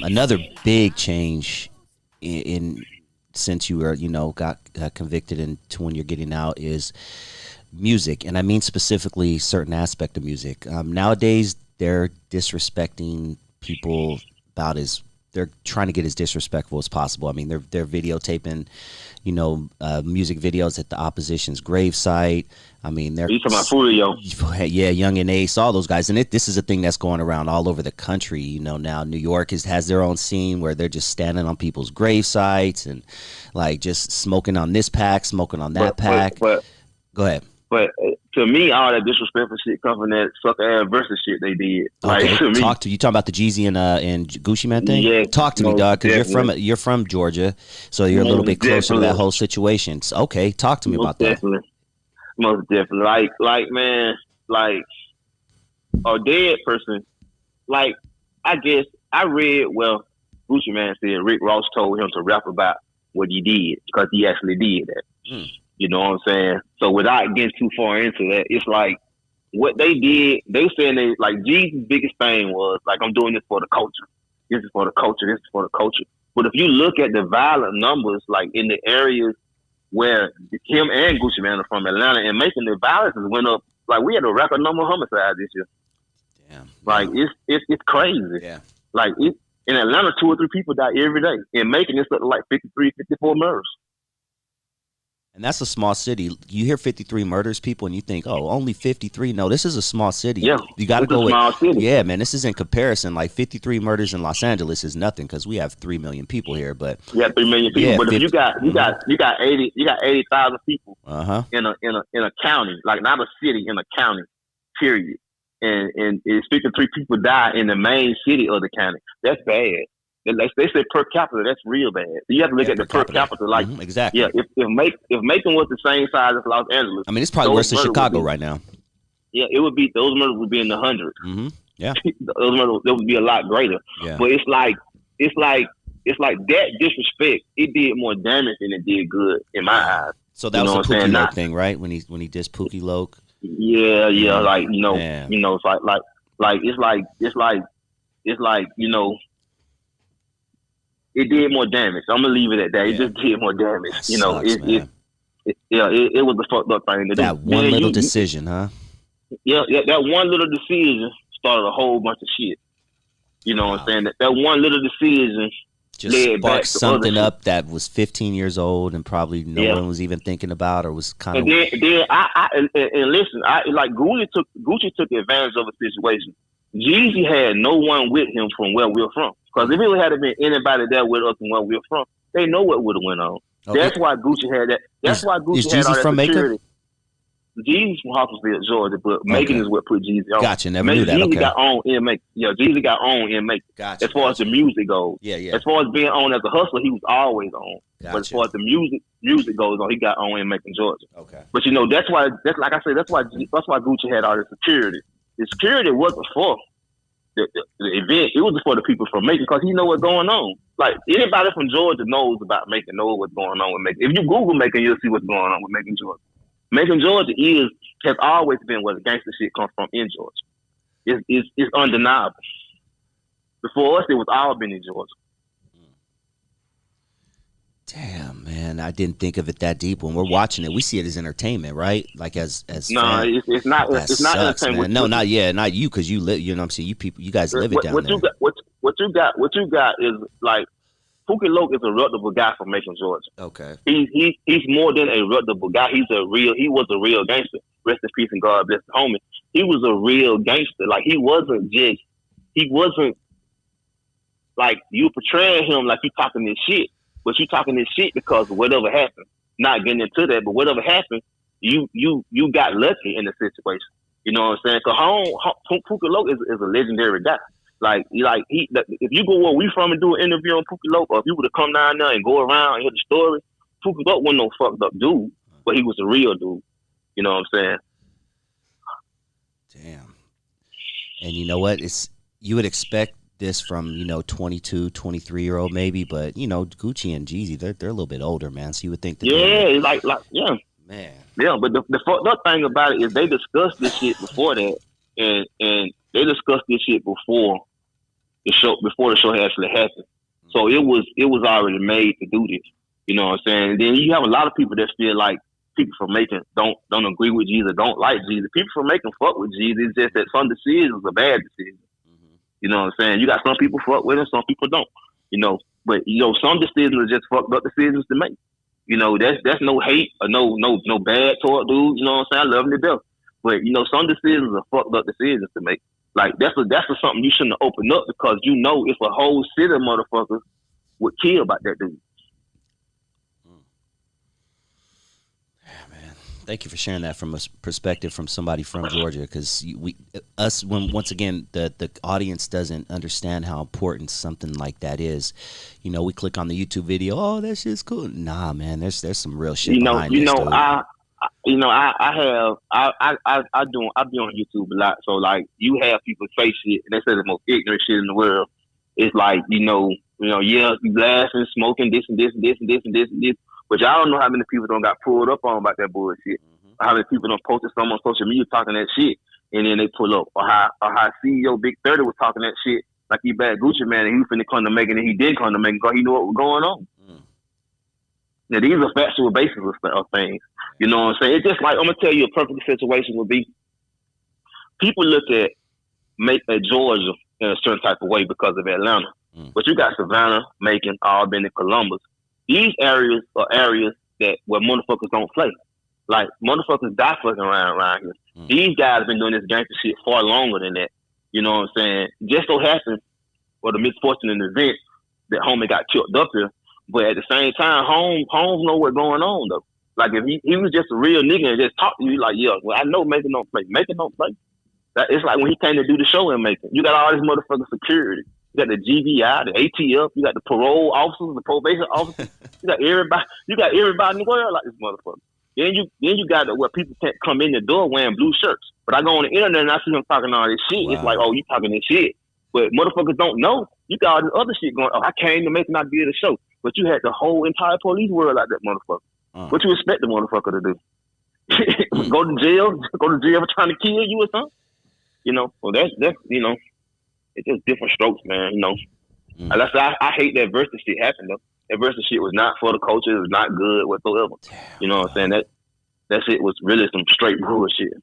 Another big change in since you were, got convicted and to when you're getting out is music, and I mean specifically certain aspect of music. Nowadays, they're disrespecting people about as they're trying to get as disrespectful as possible. I mean, they're videotaping, music videos at the opposition's gravesite. I mean, they're you talking about Julio? Yeah, Young and Ace, all those guys, and this is a thing that's going around all over the country. Now New York has their own scene where they're just standing on people's grave sites and like just smoking on this pack, smoking on that pack. But go ahead. But to me, all that disrespectful shit comes from that sucker ass versus shit they did. Like, Okay, to me, you talking about the Jeezy and Gucci Man thing? Yeah, talk to me, dog, because you're from Georgia, so you're a little bit closer to that whole situation. So, okay, talk to me about that. Most definitely. Like man, like a dead person. Like I guess I read Gucci Man said Rick Ross told him to rap about what he did because he actually did that. You know what I'm saying? So without getting too far into that, it's like what they did, they saying they like Jeezy's biggest thing was like, I'm doing this for the culture. This is for the culture. This is for the culture. But if you look at the violent numbers, like in the areas where him and Gucci Man are from Atlanta and making the violence went up, like we had a record number of homicides this year. Damn. Like it's crazy. Yeah. Like in Atlanta, 2 or 3 people die every day. And making this up to like 53, 54 murders. And that's a small city. You hear 53 murders, people, and you think, oh, only 53. No, this is a small city. Yeah, you got to go with. Small city. Yeah, man, this is in comparison. Like 53 murders in Los Angeles is nothing because we have 3 million people here. But 3 million people. Yeah, but if you got 80,000 people in a county, like not a city, in a county, period. And 53 people die in the main city of the county. That's bad. They say per capita, that's real bad. So you have to look at the per capita. Like exactly. Yeah, if Macon was the same size as Los Angeles, I mean, it's probably worse than Chicago right now. Yeah, those murders would be in the hundreds. Yeah, those murders would be a lot greater. Yeah. But it's like that disrespect. It did more damage than it did good in my eyes. So that was the POOKIE LOC thing, right? When he dissed POOKIE LOC. Yeah, like it's like it did more damage. I'm gonna leave it at that. It just did more damage. It was a fucked up thing to do. That one little decision, huh? Yeah, that one little decision started a whole bunch of shit. You know what I'm saying? That one little decision just sparked something up that was 15 years old and probably no one was even thinking about or was kind of. And then I listen. Like Gucci took advantage of a situation. Jeezy had no one with him from where we're from. Because if it had been anybody there with us from where we're from, they know what would have went on. Okay. That's why Gucci had that. That's why Gucci had all that from security. Jeezy's from Hartsville, Georgia, but Macon is what put Jeezy on. Gotcha, never knew that. Jeezy got on in Macon. Yeah, Jeezy got on in Macon. Gotcha. As far as the music goes. Yeah. As far as being on as a hustler, he was always on. Gotcha. But as far as the music goes on, he got on in Macon, Georgia. Okay. But that's why like I said, that's why Gucci had all the security. The security wasn't for the event. It was for the people from Macon because he know what's going on. Like anybody from Georgia knows about Macon, knows what's going on with Macon. If you Google Macon, you'll see what's going on with Macon, Georgia. Macon, Georgia has always been where the gangster shit comes from in Georgia. It's undeniable. Before us, it was all been in Georgia. Damn, man, I didn't think of it that deep. When we're watching it, we see it as entertainment, right? Like as no, it's not. It's not entertainment. Man. No, not you, because you live. You know what I'm saying? You guys live it down there. What you got is like POOKIE LOC is a reputable guy from Macon, Georgia. Okay. He's more than a reputable guy. He was a real gangster. Rest in peace and God bless the homie. He was a real gangster. Like he wasn't like you portraying him like you talking this shit. But you talking this shit because whatever happened, not getting into that, but whatever happened, you got lucky in the situation. You know what I'm saying? Because POOKIE LOC is a legendary guy. Like if you go where we from and do an interview on POOKIE LOC, or if you were to come down there and go around and hear the story, POOKIE LOC wasn't no fucked up dude, but he was a real dude. You know what I'm saying? Damn. And you know what? You would expect this from 22, 23-year-old maybe, but Gucci and Jeezy, they're a little bit older, man. So you would think that man. Yeah, but the fucked up thing about it is they discussed this shit before that, and they discussed this shit before the show before the show actually happened. So it was already made to do this. You know what I'm saying? And then you have a lot of people that feel like people from Macon don't agree with Jeezy, don't like Jeezy. People from Macon fuck with Jeezy. It's just that some decisions are bad decisions. You know what I'm saying? You got some people fuck with him, some people don't. You know, but you know, some decisions are just fucked up decisions to make. You know, that's no hate or no bad toward dude. You know what I'm saying? I love him to death. But you know, some decisions are fucked up decisions to make. Like that's something you shouldn't have opened up, because you know if a whole city of motherfuckers would kill about that dude. Thank you for sharing that from a perspective from somebody from Georgia, because once again the audience doesn't understand how important something like that is. You know, we click on the YouTube video, oh, that shit's cool. Nah, man, there's some real shit behind this. I be on YouTube a lot, so like you have people say shit and they say the most ignorant shit in the world. It's like yeah, you laughing, smoking, this and this and this and this and this and this. But y'all don't know how many people don't got pulled up on about that bullshit. How many people don't posted something on social media talking that shit, and then they pull up. Or how CEO Big 30 was talking that shit like he bad Gucci man, and he was finna come to Macon, and he did come to Macon because he knew what was going on. Now these are factual basis of things. You know what I'm saying? It's just like, I'm gonna tell you a perfect situation would be, people look at Georgia in a certain type of way because of Atlanta. But you got Savannah, Macon, Albany, Columbus. These areas are areas where motherfuckers don't play. Like, motherfuckers die fucking around here. These guys have been doing this gangster shit far longer than that. You know what I'm saying? Just so happens, for the misfortunate event, that homie got killed up here. But at the same time, Holmes know what's going on, though. Like, if he was just a real nigga and just talk to you, like, yeah, well, I know Macon don't play. Macon don't play. It's like when he came to do the show in Macon. You got all this motherfucking security. You got the GVI, the ATF, you got the parole officers, the probation officers. You got everybody in the world like this motherfucker. Then you got where people can't come in the door wearing blue shirts. But I go on the internet and I see him talking all this shit. Wow. It's like, oh, you talking this shit. But motherfuckers don't know. You got all this other shit going, oh, I came to Macon, I did a show. But you had the whole entire police world like that motherfucker. What you expect the motherfucker to do? Go to jail for trying to kill you or something? You know, well, that's you know, it's just different strokes, man. You know, like I hate that versus shit happened though. That versus shit was not for the culture. It was not good whatsoever. You know what I'm saying? That shit was really some straight bullshit.